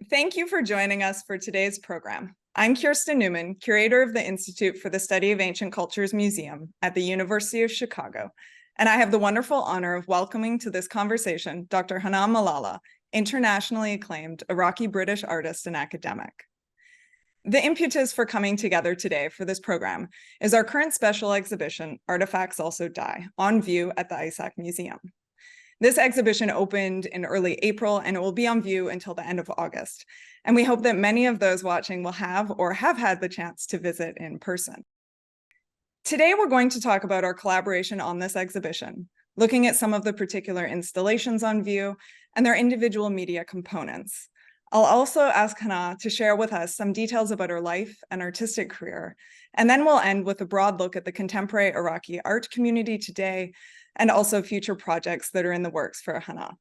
Thank you for joining us for today's program. I'm Kiersten Neumann, curator of the Institute for the Study of Ancient Cultures Museum at the University of Chicago, and I have the wonderful honor of welcoming to this conversation Dr. Hanaa Malallah, internationally acclaimed Iraqi-British artist and academic. The impetus for coming together today for this program is our current special exhibition, Artifacts Also Die, on view at the ISAC Museum. This exhibition opened in early April and it will be on view until the end of August. And we hope that many of those watching will have or have had the chance to visit in person. Today, we're going to talk about our collaboration on this exhibition, looking at some of the particular installations on view and their individual media components. I'll also ask Hanaa to share with us some details about her life and artistic career, and then we'll end with a broad look at the contemporary Iraqi art community today, and also future projects that are in the works for Hanaa.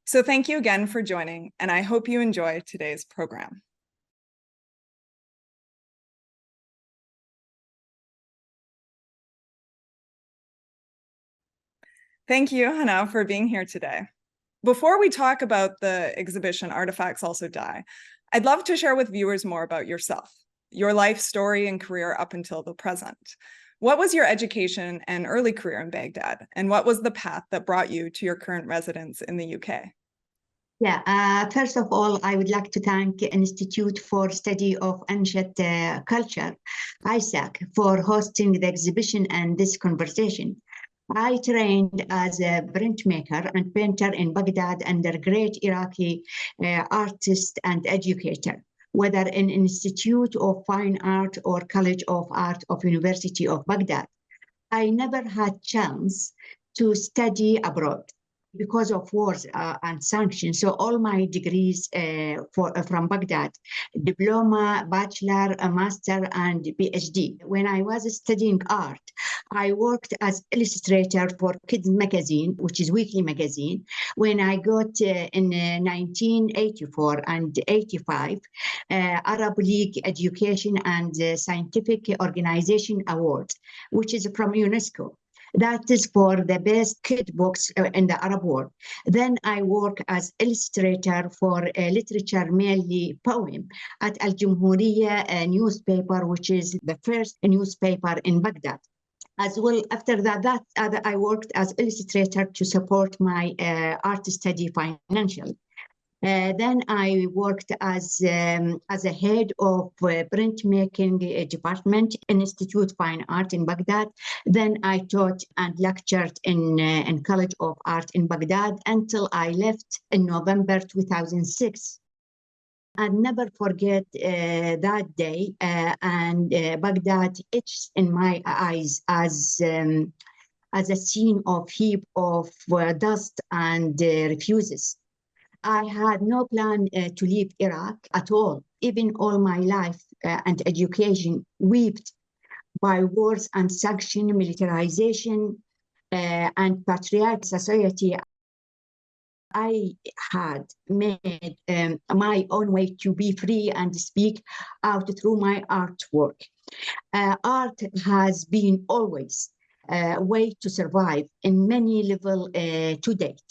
So thank you again for joining, and I hope you enjoy today's program. Thank you, Hanaa, for being here today. Before we talk about the exhibition Artifacts Also Die, I'd love to share with viewers more about yourself, your life story and career up until the present. What was your education and early career in Baghdad? And what was the path that brought you to your current residence in the UK? First of all, I would like to thank Institute for Study of Ancient Culture, ISAC, for hosting the exhibition and this conversation. I trained as a printmaker and painter in Baghdad under great Iraqi artist and educator, whether in Institute of Fine Art or College of Art of University of Baghdad. I never had chance to study abroad because of wars and sanctions. So all my degrees from Baghdad, diploma, bachelor, a master, and PhD. When I was studying art, I worked as illustrator for Kids Magazine, which is weekly magazine. When I got in 1984 and 85, Arab League Education and Scientific Organization Award, which is from UNESCO. That is for the best kid books in the Arab world. Then I work as illustrator for literature, mainly poem, at Al Jumhuriya newspaper, which is the first newspaper in Baghdad. As well, after that, I worked as illustrator to support my art study financially. Then I worked as a head of printmaking department in Institute of Fine Art in Baghdad. Then I taught and lectured in College of Art in Baghdad until I left in November 2006. I'll never forget that day, and Baghdad etched in my eyes as a scene of heap of dust and refuses. I had no plan to leave Iraq at all. Even all my life and education weaved by wars and sanction, militarization, and patriarchal society. I had made my own way to be free and speak out through my artwork. Art has been always a way to survive in many levels to date.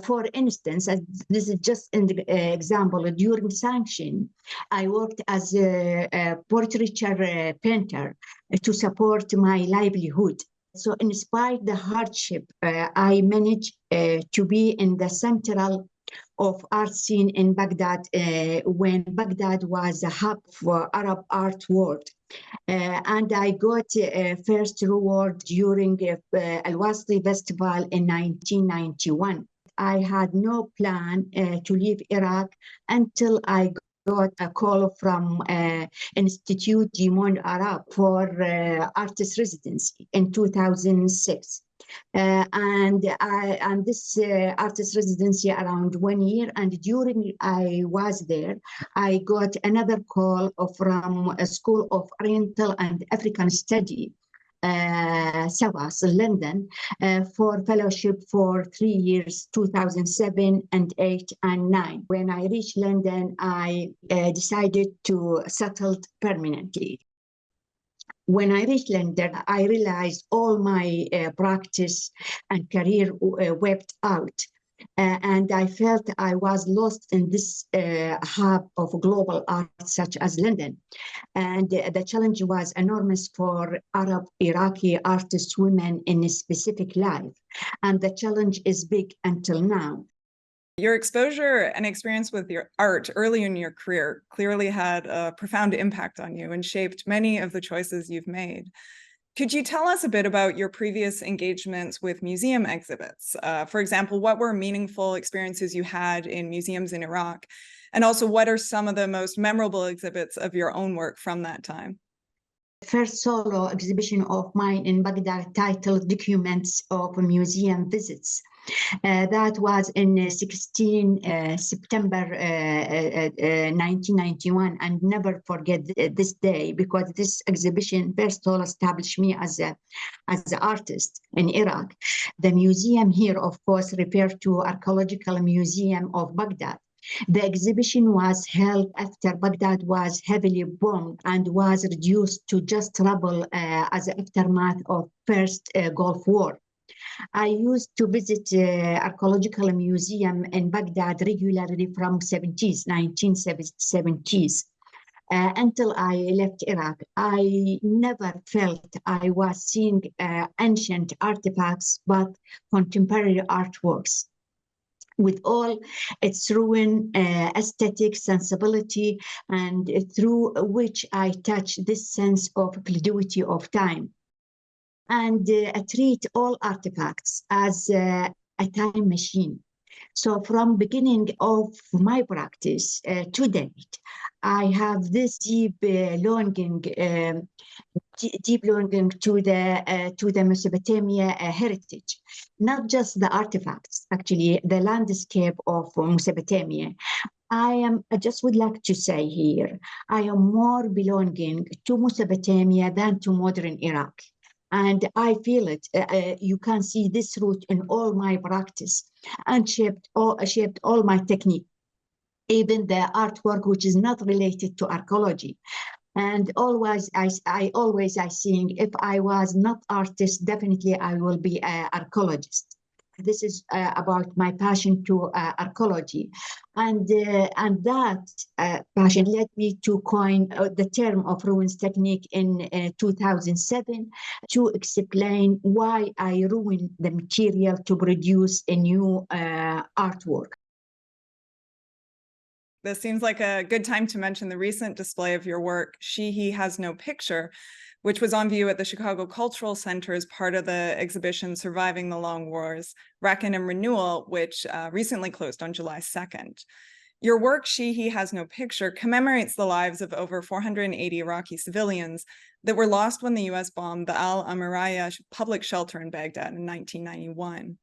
For instance, this is just an example, during sanction, I worked as a portraiture painter to support my livelihood. So in spite of the hardship, I managed to be in the central of art scene in Baghdad when Baghdad was a hub for Arab art world. And I got first reward during Al-Wasli Festival in 1991. I had no plan to leave Iraq until I got a call from Institute du Monde Arabe for artist residency in 2006. And this artist residency around 1 year, and during I was there, I got another call from a School of Oriental and African Study, SAVAS, London, for fellowship for 3 years, 2007 and 8 and 9. When I reached London, I decided to settle permanently. When I reached London, I realized all my practice and career wiped out And I felt I was lost in this hub of global art, such as London. And the challenge was enormous for Arab Iraqi artists, women in a specific life. And the challenge is big until now. Your exposure and experience with your art early in your career clearly had a profound impact on you and shaped many of the choices you've made. Could you tell us a bit about your previous engagements with museum exhibits? For example, what were meaningful experiences you had in museums in Iraq? And also, what are some of the most memorable exhibits of your own work from that time? First solo exhibition of mine in Baghdad titled Documents of Museum Visits. That was in 16 September 1991, and never forget this day, because this exhibition first of all established me as an artist in Iraq. The museum here, of course, referred to Archaeological Museum of Baghdad. The exhibition was held after Baghdad was heavily bombed and was reduced to just rubble as an aftermath of First Gulf War. I used to visit Archaeological Museum in Baghdad regularly from 1970s. Until I left Iraq, I never felt I was seeing ancient artifacts, but contemporary artworks, with all its ruin, aesthetic sensibility, and through which I touch this sense of fluidity of time. And I treat all artifacts as a time machine. So from beginning of my practice to date, I have this deep longing to the Mesopotamia heritage, not just the artifacts, actually the landscape of Mesopotamia. I just would like to say here, I am more belonging to Mesopotamia than to modern Iraq. And I feel it. You can see this root in all my practice, and shaped all my technique, even the artwork which is not related to archaeology. And always I think if I was not artist, definitely I will be an archaeologist. This is about my passion to archaeology, and that passion led me to coin the term of ruins technique in 2007 to explain why I ruin the material to produce a new artwork. This seems like a good time to mention the recent display of your work, She, He Has No Picture, which was on view at the Chicago Cultural Center as part of the exhibition Surviving the Long Wars, Reckon and Renewal, which recently closed on July 2nd. Your work, She, He Has No Picture, commemorates the lives of over 480 Iraqi civilians that were lost when the US bombed the Al-Amaraya public shelter in Baghdad in 1991.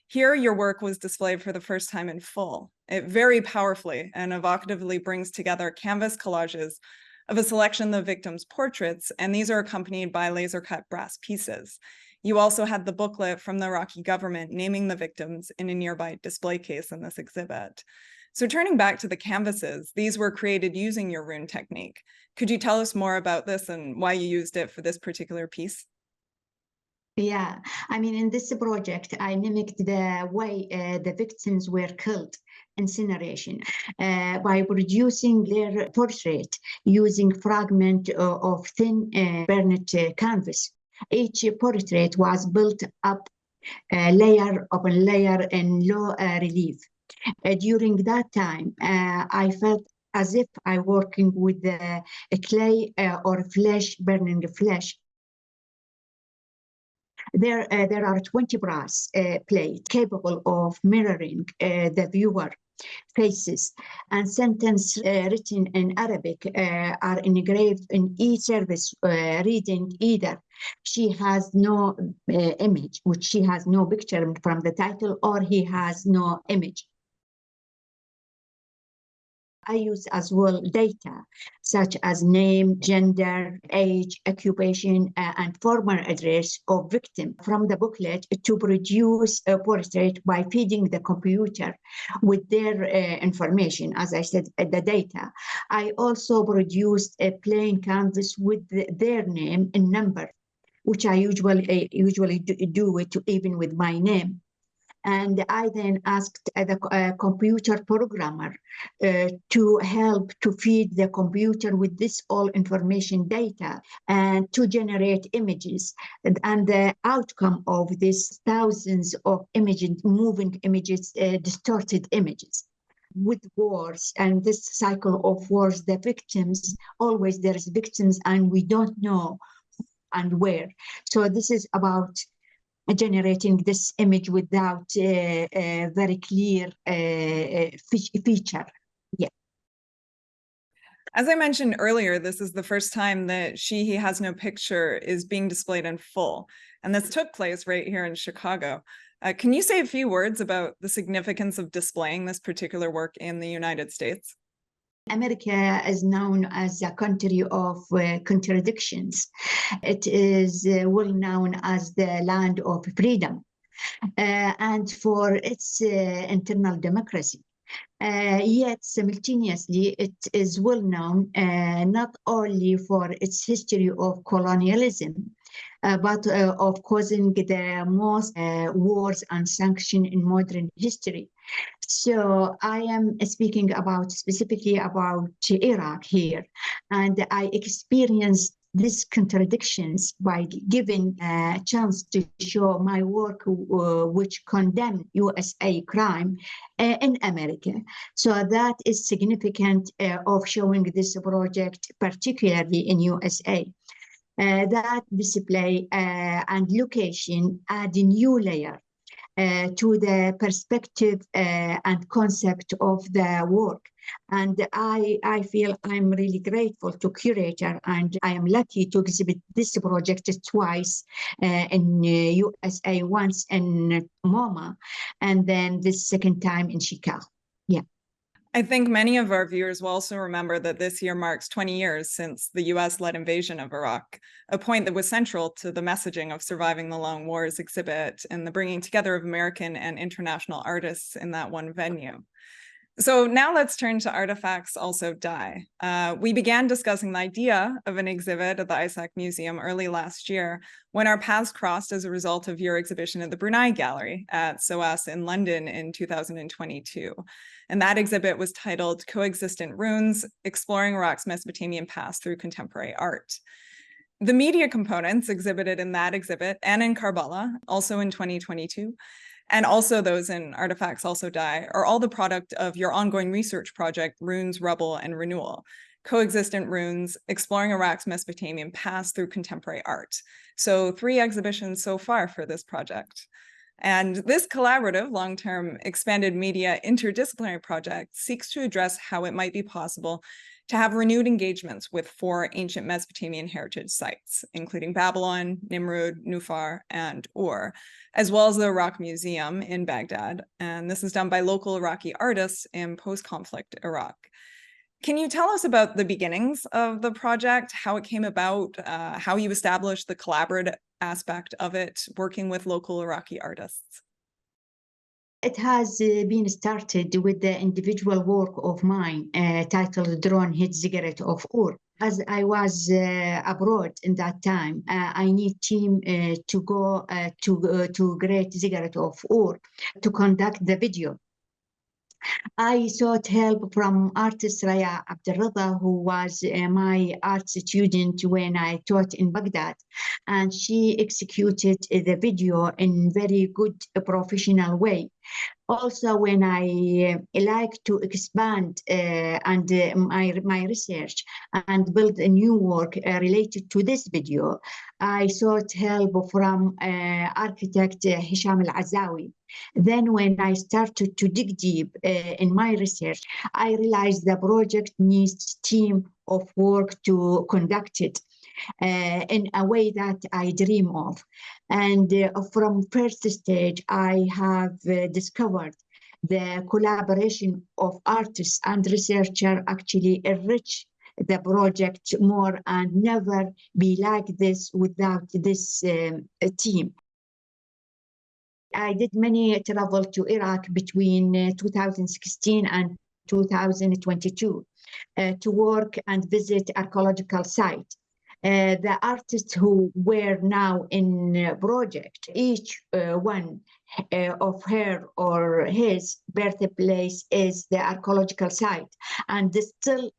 Here, your work was displayed for the first time in full. It very powerfully and evocatively brings together canvas collages of a selection of victims' portraits, and these are accompanied by laser-cut brass pieces. You also had the booklet from the Iraqi government naming the victims in a nearby display case in this exhibit. So turning back to the canvases, these were created using your rune technique. Could you tell us more about this and why you used it for this particular piece? Yeah, I mean, in this project, I mimicked the way the victims were killed, incineration, by producing their portrait using fragment of thin burnt canvas. Each portrait was built up layer upon layer in low relief. During that time, I felt as if I working with a clay or flesh, burning flesh. There are 20 brass plates capable of mirroring the viewer faces, and sentences written in Arabic are engraved in each surface, reading either she has no image, which she has no picture from the title, or he has no image. I use as well data such as name, gender, age, occupation, and former address of victim from the booklet to produce a portrait by feeding the computer with their information, as I said, the data. I also produced a plain canvas with their name and number, which I usually do it even with my name. And I then asked the computer programmer to help to feed the computer with this all information data and to generate images. And the outcome of this thousands of images, moving images, distorted images. With wars and this cycle of wars, the victims, always there's victims and we don't know who and where. So this is about generating this image without a very clear feature. Yeah. As I mentioned earlier, this is the first time that She He Has No Picture is being displayed in full. And this took place right here in Chicago. Can you say a few words about the significance of displaying this particular work in the United States? America is known as a country of contradictions. It is well known as the land of freedom and for its internal democracy. Yet simultaneously, it is well known not only for its history of colonialism, but of causing the most wars and sanctions in modern history. So I am speaking specifically about Iraq here, and I experienced these contradictions by giving a chance to show my work which condemn USA crime in America. So that is significant of showing this project, particularly in USA. That display and location add a new layer to the perspective and concept of the work. And I feel I'm really grateful to curator, and I am lucky to exhibit this project twice in USA, once in MoMA, and then this second time in Chicago. Yeah. I think many of our viewers will also remember that this year marks 20 years since the US-led invasion of Iraq, a point that was central to the messaging of Surviving the Long Wars exhibit and the bringing together of American and international artists in that one venue. So now let's turn to Artifacts Also Die. We began discussing the idea of an exhibit at the ISAC Museum early last year when our paths crossed as a result of your exhibition at the Brunei Gallery at SOAS in London in 2022. And that exhibit was titled Coexistent Ruins, Exploring Iraq's Mesopotamian Past Through Contemporary Art. The media components exhibited in that exhibit and in Karbala, also in 2022, and also those in Artifacts Also Die, are all the product of your ongoing research project, Ruins, Rubble, and Renewal, Coexistent Ruins, Exploring Iraq's Mesopotamian Past Through Contemporary Art. So 3 exhibitions so far for this project. And this collaborative, long-term, expanded media interdisciplinary project seeks to address how it might be possible to have renewed engagements with 4 ancient Mesopotamian heritage sites, including Babylon, Nimrud, Nufar, and Ur, as well as the Iraq Museum in Baghdad. And this is done by local Iraqi artists in post-conflict Iraq. Can you tell us about the beginnings of the project, how it came about, how you established the collaborative aspect of it, working with local Iraqi artists? It has been started with the individual work of mine titled Drone Hit Ziggurat of Ur. As I was abroad in that time, I need team to go to Great Ziggurat of Ur to conduct the video. I sought help from artist Raya Abdelrada, who was my art student when I taught in Baghdad, and she executed the video in very good professional way. Also, when I like to expand my research and build a new work related to this video, I sought help from architect Hisham Al-Azawi. Then when I started to dig deep in my research, I realized the project needs a team of work to conduct it in a way that I dream of. And from first stage, I have discovered the collaboration of artists and researchers actually enrich the project more and never be like this without this team. I did many travel to Iraq between 2016 and 2022 to work and visit archaeological sites. The artists who were now in project, each one of her or his birthplace is the archaeological site, and this still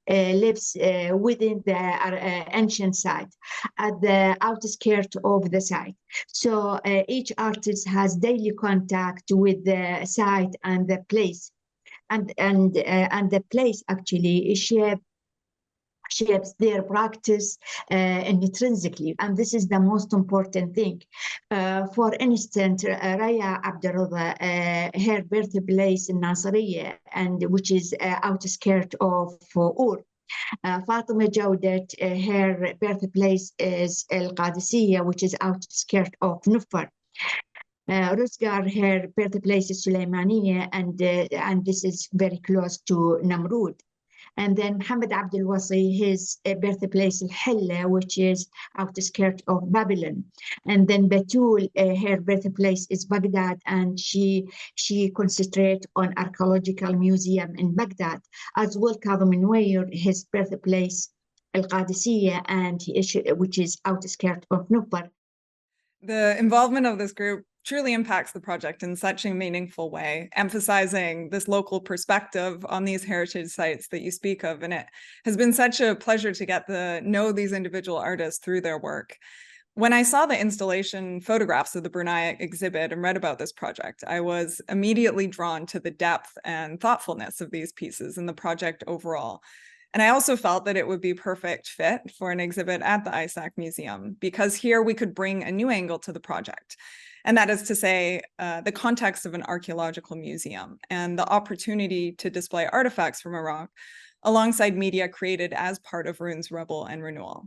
lives within the ancient site at the outskirts of the site. So each artist has daily contact with the site and the place, and the place actually shapes their practice intrinsically, and this is the most important thing. For instance, Raya Abdurrahman, her birthplace in Nasiriyah, and which is outskirt of Ur. Fatima Jawdat, her birthplace is Al Qadisiyah, which is outskirt of Nufar. Rusgar, her birthplace is Sulaymaniya, and this is very close to Namrud. And then Muhammad Abdul Wasi, his birthplace Al-Hilla, which is outskirt of Babylon. And then Batul, her birthplace is Baghdad, and she concentrates on Archaeological Museum in Baghdad. As well, Kadhim Nuwayr, his birthplace Al-Qadisiyah, and which is outskirt of Nubbar. The involvement of this group truly impacts the project in such a meaningful way, emphasizing this local perspective on these heritage sites that you speak of. And it has been such a pleasure to get to know these individual artists through their work. When I saw the installation photographs of the Brunei exhibit and read about this project, I was immediately drawn to the depth and thoughtfulness of these pieces and the project overall. And I also felt that it would be a perfect fit for an exhibit at the ISAC Museum, because here we could bring a new angle to the project. And that is to say, the context of an archaeological museum and the opportunity to display artifacts from Iraq alongside media created as part of Ruins, Rubble, and Renewal.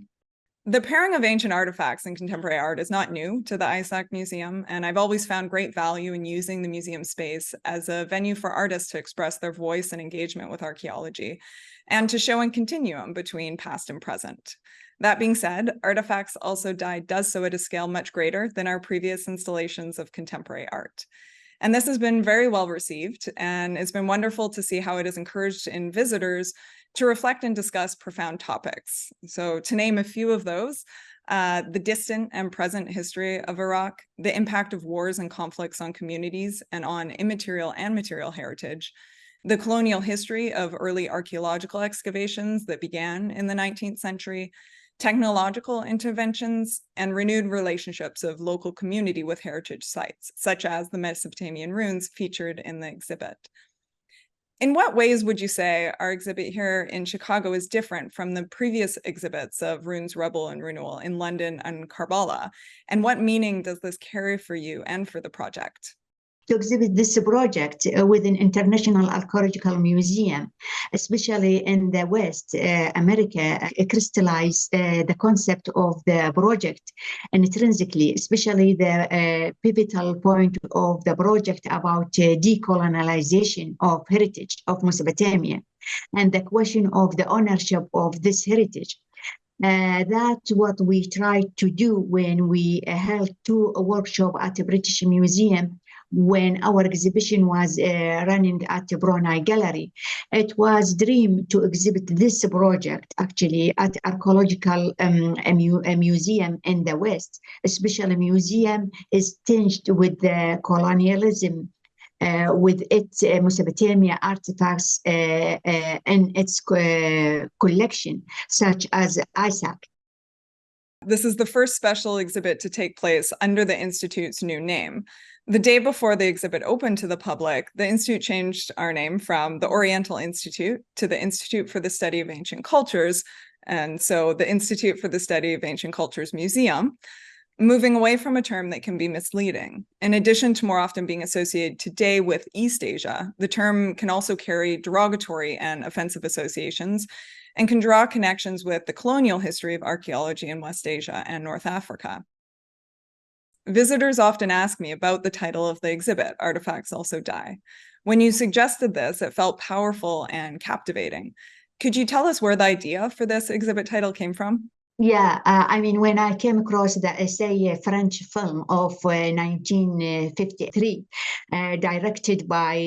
The pairing of ancient artifacts and contemporary art is not new to the ISAC Museum, and I've always found great value in using the museum space as a venue for artists to express their voice and engagement with archaeology, and to show a continuum between past and present. That being said, Artifacts Also Die does so at a scale much greater than our previous installations of contemporary art. And this has been very well received, and it's been wonderful to see how it has encouraged in visitors to reflect and discuss profound topics. So to name a few of those, the distant and present history of Iraq, the impact of wars and conflicts on communities and on immaterial and material heritage, the colonial history of early archaeological excavations that began in the 19th century, technological interventions, and renewed relationships of local community with heritage sites, such as the Mesopotamian ruins featured in the exhibit. In what ways would you say our exhibit here in Chicago is different from the previous exhibits of Ruins, Rubble, and Renewal in London and Karbala? And what meaning does this carry for you and for the project? To exhibit this project with an international archaeological museum, especially in the West America, crystallize the concept of the project intrinsically, especially the pivotal point of the project about decolonization of heritage of Mesopotamia and the question of the ownership of this heritage. That's what we tried to do when we held two workshops at the British Museum when our exhibition was running at the Brunei Gallery. It was a dream to exhibit this project actually at Archaeological museum in the West. Especially museum is tinged with the colonialism, with its Mesopotamia artifacts in its collection, such as ISAC. This is the first special exhibit to take place under the Institute's new name. The day before the exhibit opened to the public, the Institute changed our name from the Oriental Institute to the Institute for the Study of Ancient Cultures, and so the Institute for the Study of Ancient Cultures Museum, moving away from a term that can be misleading. In addition to more often being associated today with East Asia, the term can also carry derogatory and offensive associations and can draw connections with the colonial history of archaeology in West Asia and North Africa. Visitors often ask me about the title of the exhibit, Artifacts Also Die. When you suggested this, it felt powerful and captivating. Could you tell us where the idea for this exhibit title came from? Yeah, I mean, when I came across the essay French film of 1953, directed by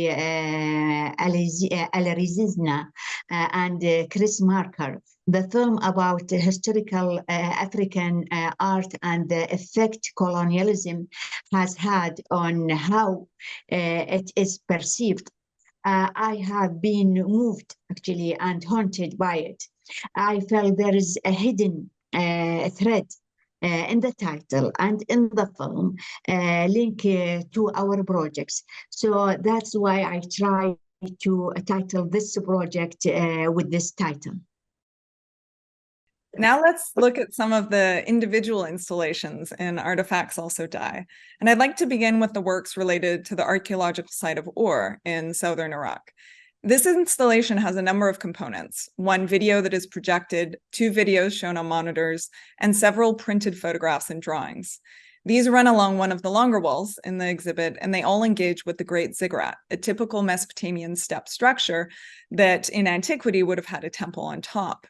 Alarizizna and Chris Marker, the film about historical African art and the effect colonialism has had on how it is perceived. I have been moved actually and haunted by it. I felt there is a hidden thread in the title and in the film link to our projects. So that's why I try to title this project with this title. Now let's look at some of the individual installations in Artifacts Also Die. And I'd like to begin with the works related to the archaeological site of Ur in southern Iraq. This installation has a number of components: one video that is projected, two videos shown on monitors, and several printed photographs and drawings. These run along one of the longer walls in the exhibit, and they all engage with the Great Ziggurat, a typical Mesopotamian step structure that in antiquity would have had a temple on top.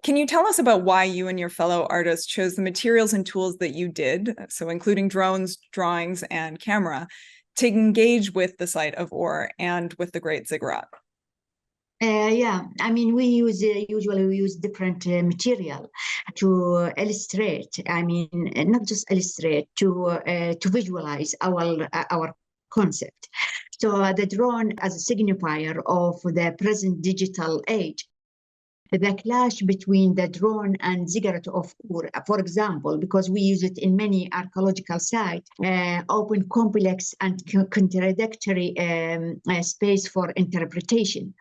Can you tell us about why you and your fellow artists chose the materials and tools that you did, so including drones, drawings, and camera, to engage with the site of Ur and with the Great Ziggurat? Yeah, I mean, we usually use different material to illustrate. I mean, not just illustrate, to visualize our concept. So the drone as a signifier of the present digital age. The clash between the drone and ziggurat of Ur, for example, because we use it in many archaeological sites, open complex and contradictory space for interpretation.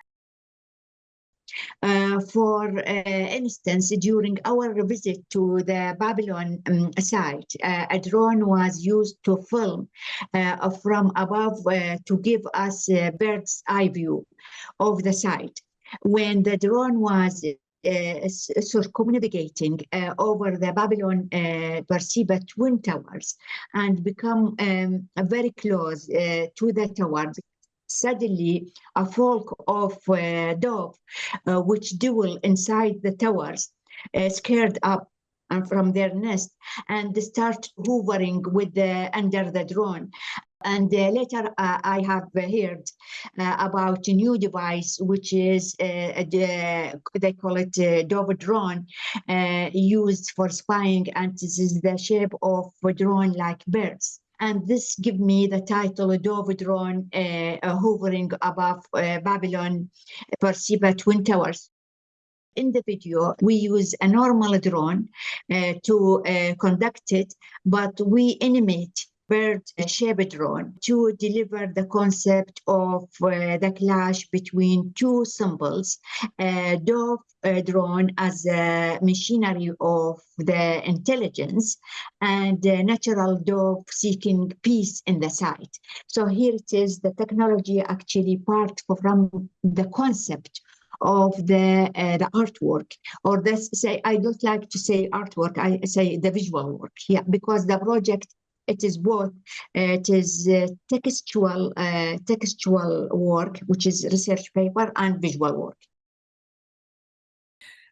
For instance, during our visit to the Babylon site, a drone was used to film from above to give us a bird's eye view of the site. When the drone was circumnavigating over the Babylon Beersheba twin towers and become very close to the towers, suddenly a flock of dove which dwell inside the towers scared up from their nest and start hovering with under the drone. And later I have heard about a new device, which is, they call it dove drone, used for spying, and this is the shape of a drone like birds. And this gives me the title Dove Drone hovering above Babylon Beersheba twin towers. In the video, we use a normal drone to conduct it, but we animate bird-shaped drone to deliver the concept of the clash between two symbols, dove drone as a machinery of the intelligence and natural dove seeking peace in the site. So here it is, the technology actually part from the concept of the artwork, or this say, I don't like to say artwork, I say the visual work, yeah, because the project, it is both, it is textual work, which is research paper, and visual work.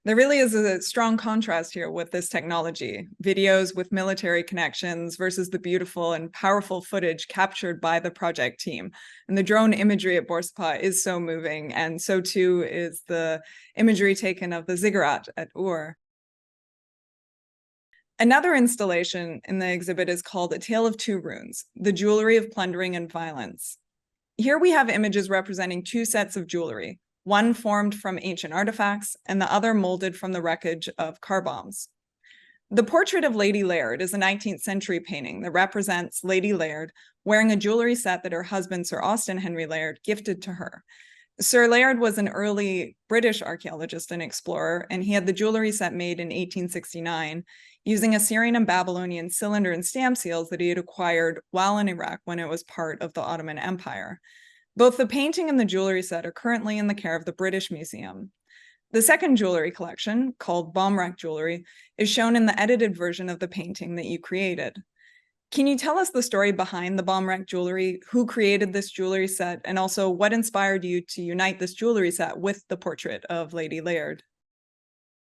There really is a strong contrast here with this technology, videos with military connections versus the beautiful and powerful footage captured by the project team. And the drone imagery at Beersheba is so moving, and so too is the imagery taken of the ziggurat at Ur. Another installation in the exhibit is called A Tale of Two Ruins, the Jewelry of Plundering and Violence. Here we have images representing two sets of jewelry, one formed from ancient artifacts and the other molded from the wreckage of car bombs. The portrait of Lady Laird is a 19th century painting that represents Lady Laird wearing a jewelry set that her husband, Sir Austen Henry Laird, gifted to her. Sir Laird was an early British archaeologist and explorer, and he had the jewelry set made in 1869 using Assyrian and Babylonian cylinder and stamp seals that he had acquired while in Iraq when it was part of the Ottoman Empire. Both the painting and the jewelry set are currently in the care of the British Museum. The second jewelry collection, called Bomb Rack Jewelry, is shown in the edited version of the painting that you created. Can you tell us the story behind the Bomb Rack Jewelry, who created this jewelry set, and also what inspired you to unite this jewelry set with the portrait of Lady Laird?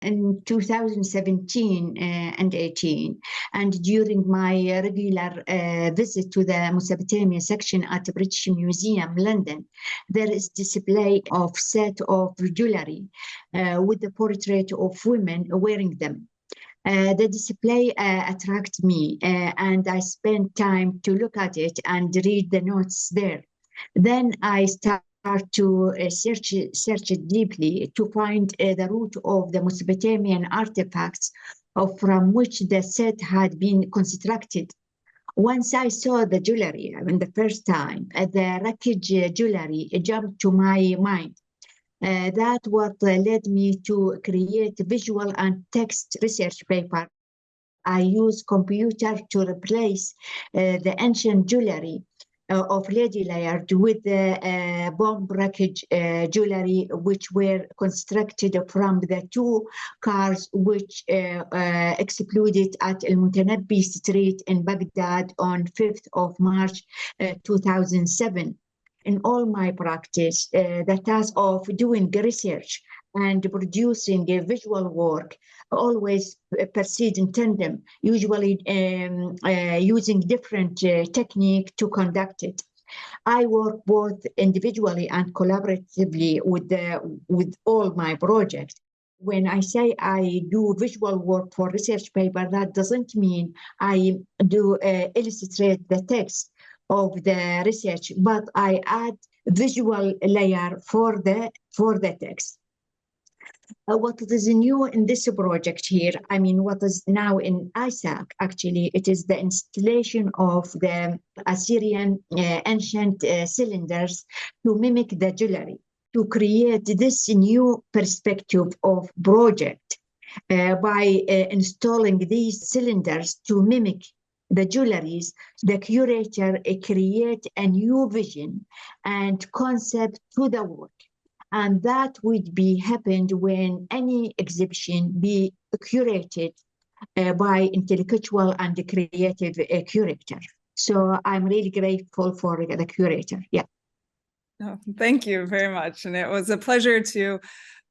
in 2017 and 18, and during my regular visit to the Mesopotamian section at the British Museum, London, there is display of set of jewelry with the portrait of women wearing them. The display attracted me, and I spent time to look at it and read the notes there. Then I start to search it deeply to find the root of the Mesopotamian artifacts from which the set had been constructed. Once I saw the jewelry, the first time, the wreckage jewelry jumped to my mind. That what led me to create visual and text research paper. I use computer to replace the ancient jewelry of Lady Layard with the bomb wreckage jewelry, which were constructed from the two cars which exploded at El Mutanabbi Street in Baghdad on 5th of March 2007. In all my practice, the task of doing research and producing a visual work always proceed in tandem, usually using different technique to conduct it. I work both individually and collaboratively with all my projects. When I say I do visual work for research paper, that doesn't mean I do illustrate the text of the research, but I add visual layer for the text. What is new in this project here, what is now in ISAC, actually, it is the installation of the Assyrian ancient cylinders to mimic the jewelry, to create this new perspective of project by installing these cylinders to mimic the jewelries. The curator create a new vision and concept to the work. And that would be happened when any exhibition be curated by intellectual and creative curator. So I'm really grateful for the curator. Yeah. Oh, thank you very much. And it was a pleasure to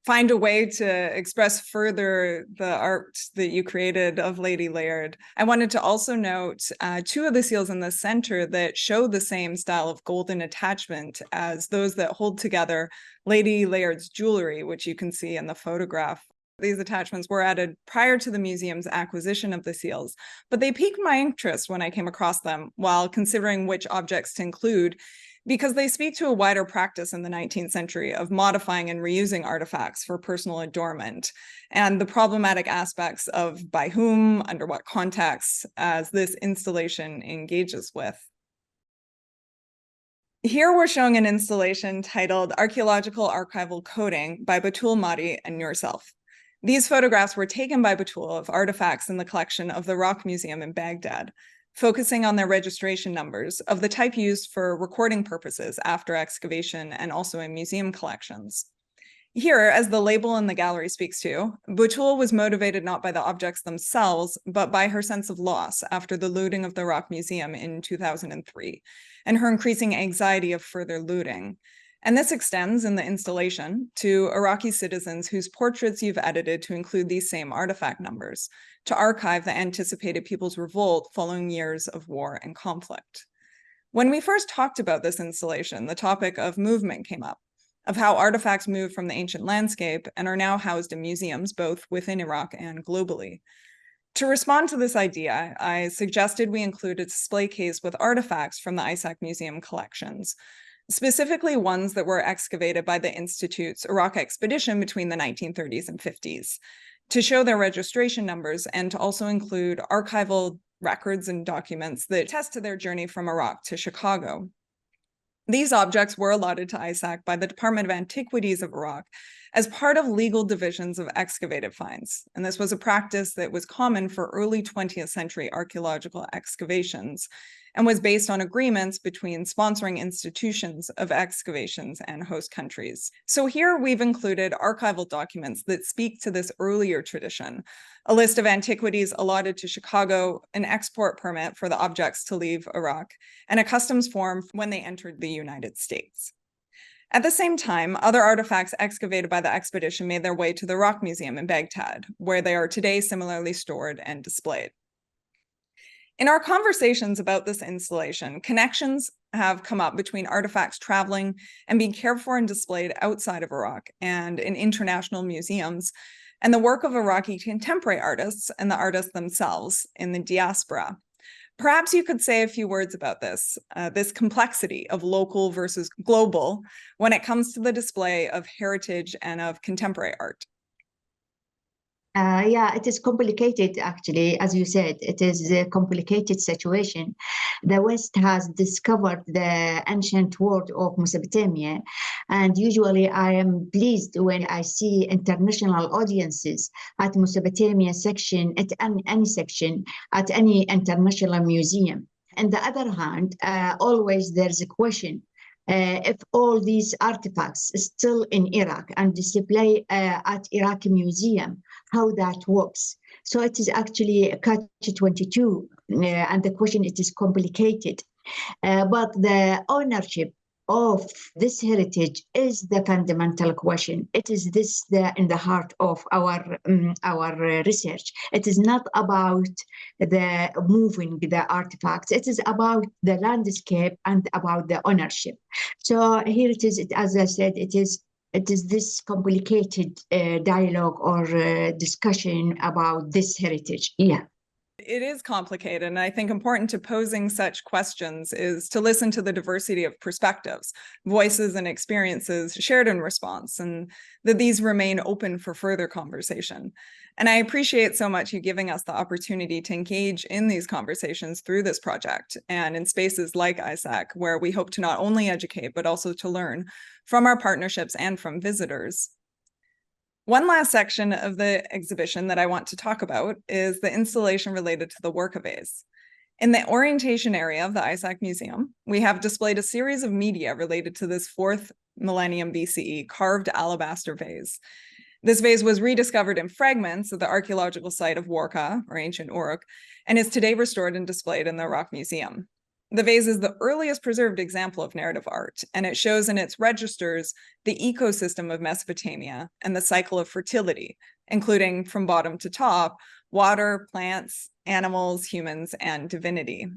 find a way to express further the art that you created of Lady Layard. I wanted to also note two of the seals in the center that show the same style of golden attachment as those that hold together Lady Layard's jewelry, which you can see in the photograph. These attachments were added prior to the museum's acquisition of the seals, but they piqued my interest when I came across them while considering which objects to include, because they speak to a wider practice in the 19th century of modifying and reusing artifacts for personal adornment, and the problematic aspects of by whom, under what contexts, as this installation engages with. Here we're showing an installation titled Archaeological Archival Coding by Batul Mahdi and yourself. These photographs were taken by Batul of artifacts in the collection of the Rock Museum in Baghdad, focusing on their registration numbers of the type used for recording purposes after excavation and also in museum collections. Here, as the label in the gallery speaks to, Batul was motivated not by the objects themselves, but by her sense of loss after the looting of the Rock Museum in 2003, and her increasing anxiety of further looting. And this extends in the installation to Iraqi citizens whose portraits you've edited to include these same artifact numbers, to archive the anticipated people's revolt following years of war and conflict. When we first talked about this installation, the topic of movement came up, of how artifacts moved from the ancient landscape and are now housed in museums both within Iraq and globally. To respond to this idea, I suggested we include a display case with artifacts from the ISAC Museum collections, specifically ones that were excavated by the Institute's Iraq expedition between the 1930s and 50s, to show their registration numbers and to also include archival records and documents that attest to their journey from Iraq to Chicago. These objects were allotted to ISAC by the Department of Antiquities of Iraq as part of legal divisions of excavated finds. And this was a practice that was common for early 20th century archaeological excavations and was based on agreements between sponsoring institutions of excavations and host countries. So here we've included archival documents that speak to this earlier tradition, a list of antiquities allotted to Chicago, an export permit for the objects to leave Iraq, and a customs form when they entered the United States. At the same time, other artifacts excavated by the expedition made their way to the Rock Museum in Baghdad, where they are today similarly stored and displayed. In our conversations about this installation, connections have come up between artifacts traveling and being cared for and displayed outside of Iraq and in international museums, and the work of Iraqi contemporary artists and the artists themselves in the diaspora. Perhaps you could say a few words about this complexity of local versus global when it comes to the display of heritage and of contemporary art. Yeah, it is complicated, actually. As you said, it is a complicated situation. The West has discovered the ancient world of Mesopotamia, and usually I am pleased when I see international audiences at Mesopotamia section, at any section, at any international museum. On the other hand, always there's a question. If all these artifacts still in Iraq and display at Iraqi Museum, how that works. So it is actually a catch-22, and the question, it is complicated. But the ownership of this heritage is the fundamental question. It is in the heart of our research. It is not about the moving the artifacts. It is about the landscape and about the ownership. So here it is. As I said, it is this complicated dialogue or discussion about this heritage. Yeah. It is complicated, and I think important to posing such questions is to listen to the diversity of perspectives, voices, and experiences shared in response, and that these remain open for further conversation. And I appreciate so much you giving us the opportunity to engage in these conversations through this project and in spaces like ISAC, where we hope to not only educate, but also to learn from our partnerships and from visitors. One last section of the exhibition that I want to talk about is the installation related to the work vase. In the orientation area of the ISAC Museum, we have displayed a series of media related to this 4th millennium BCE carved alabaster vase. This vase was rediscovered in fragments at the archaeological site of Warka, or ancient Uruk, and is today restored and displayed in the Iraq Museum. The vase is the earliest preserved example of narrative art, and it shows in its registers the ecosystem of Mesopotamia and the cycle of fertility, including from bottom to top, water, plants, animals, humans, and divinity.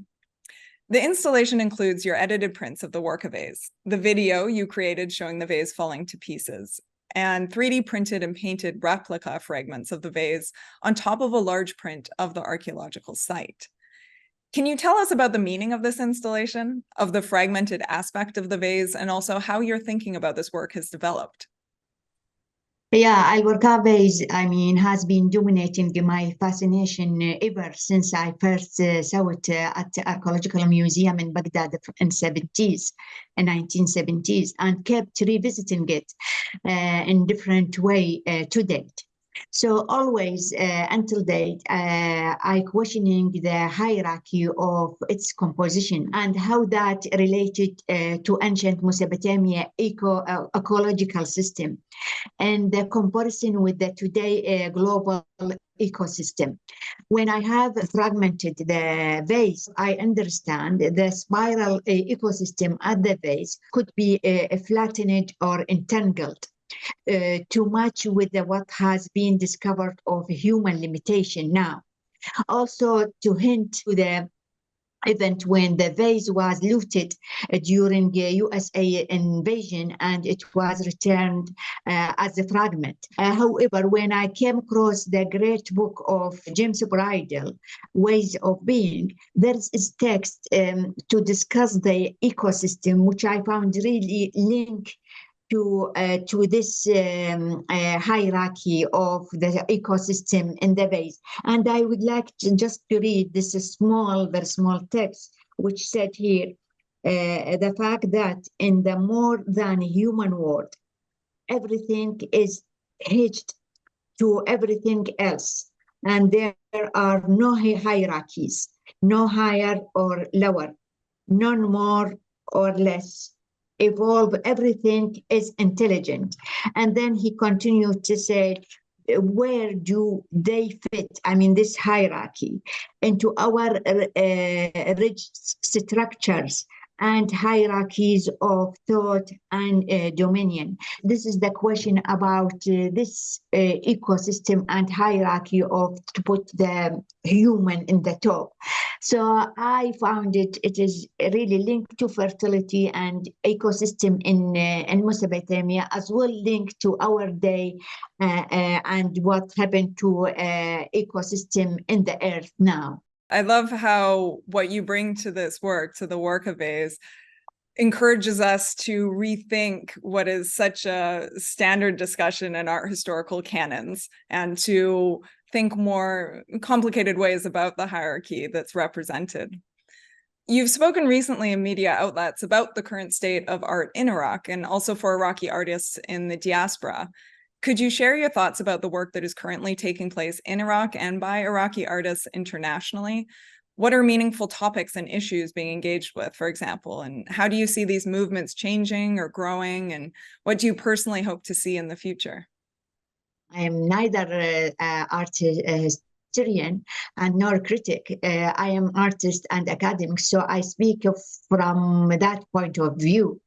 The installation includes your edited prints of the work vase, the video you created showing the vase falling to pieces, and 3D printed and painted replica fragments of the vase on top of a large print of the archaeological site. Can you tell us about the meaning of this installation, of the fragmented aspect of the vase, and also how your thinking about this work has developed? Yeah, Al-Warqa vase, has been dominating my fascination ever since I first saw it at the Archaeological Museum in Baghdad in 1970s, and kept revisiting it in different way to date. So always, until date, I questioning the hierarchy of its composition and how that related to ancient Mesopotamia ecological system, and the comparison with the today global ecosystem. When I have fragmented the vase, I understand the spiral ecosystem at the vase could be flattened or entangled. Too much with what has been discovered of human limitation now. Also, to hint to the event when the vase was looted during USA invasion, and it was returned as a fragment. However, when I came across the great book of James Bridle, Ways of Being, there is text to discuss the ecosystem, which I found really linked to this hierarchy of the ecosystem in the vase. And I would like just to read this very small text, which said here, the fact that in the more than human world, everything is hitched to everything else. And there are no hierarchies, no higher or lower, none more or less. Evolve, everything is intelligent. And then he continued to say, where do they fit, this hierarchy, into our rich structures and hierarchies of thought and dominion. This is the question about this ecosystem and hierarchy of to put the human in the top. So I found it is really linked to fertility and ecosystem in Mesopotamia, as well linked to our day and what happened to ecosystem in the earth now. I love how what you bring to this work, to the work of Vase, encourages us to rethink what is such a standard discussion in art historical canons and to think more complicated ways about the hierarchy that's represented. You've spoken recently in media outlets about the current state of art in Iraq and also for Iraqi artists in the diaspora. Could you share your thoughts about the work that is currently taking place in Iraq and by Iraqi artists internationally? What are meaningful topics and issues being engaged with, for example, and how do you see these movements changing or growing, and what do you personally hope to see in the future? I am neither historian and nor critic. I am artist and academic, so I speak from that point of view.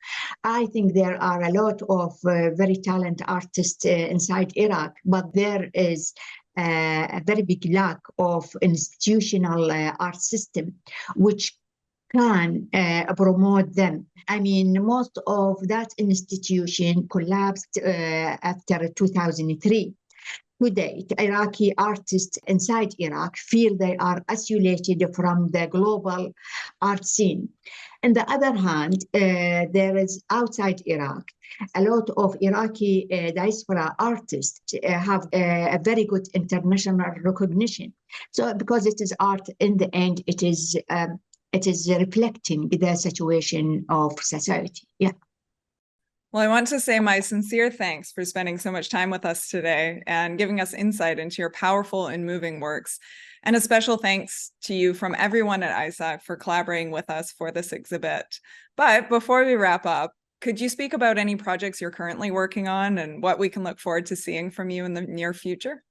I think there are a lot of very talented artists inside Iraq, but there is a very big lack of institutional art system, which can promote them. I mean, most of that institution collapsed after 2003. To date, Iraqi artists inside Iraq feel they are isolated from the global art scene. On the other hand, there is outside Iraq, a lot of Iraqi diaspora artists have a very good international recognition. So because it is art, in the end, it is reflecting the situation of society. Yeah. Well, I want to say my sincere thanks for spending so much time with us today and giving us insight into your powerful and moving works. And a special thanks to you from everyone at ISAC for collaborating with us for this exhibit. But before we wrap up, could you speak about any projects you're currently working on and what we can look forward to seeing from you in the near future?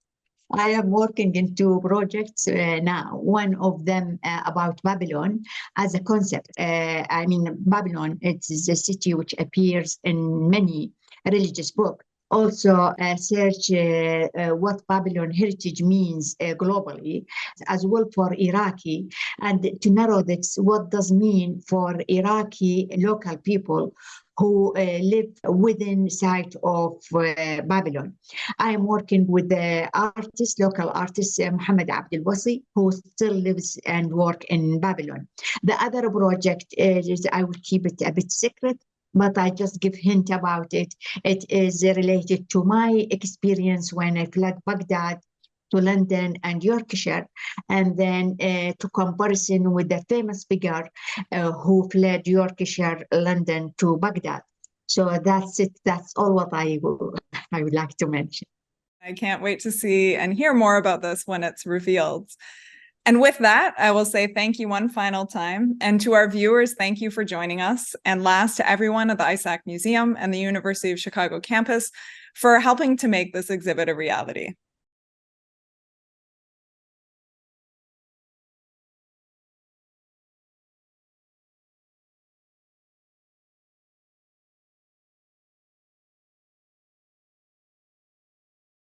I am working in two projects now. One of them about Babylon as a concept. I mean, Babylon, it is a city which appears in many religious books. Also, search what Babylon heritage means globally, as well for Iraqi, and to narrow this, what does mean for Iraqi local people who live within sight of Babylon. I am working with the local artist, Muhammad Abdul Wasi, who still lives and works in Babylon. The other project is, I will keep it a bit secret, but I just give hint about it. It is related to my experience when I fled Baghdad to London and Yorkshire, and then to comparison with the famous figure who fled Yorkshire, London to Baghdad. So that's it. That's all what I would like to mention. I can't wait to see and hear more about this when it's revealed. And with that, I will say thank you one final time. And to our viewers, thank you for joining us. And last, to everyone at the ISAC Museum and the University of Chicago campus for helping to make this exhibit a reality.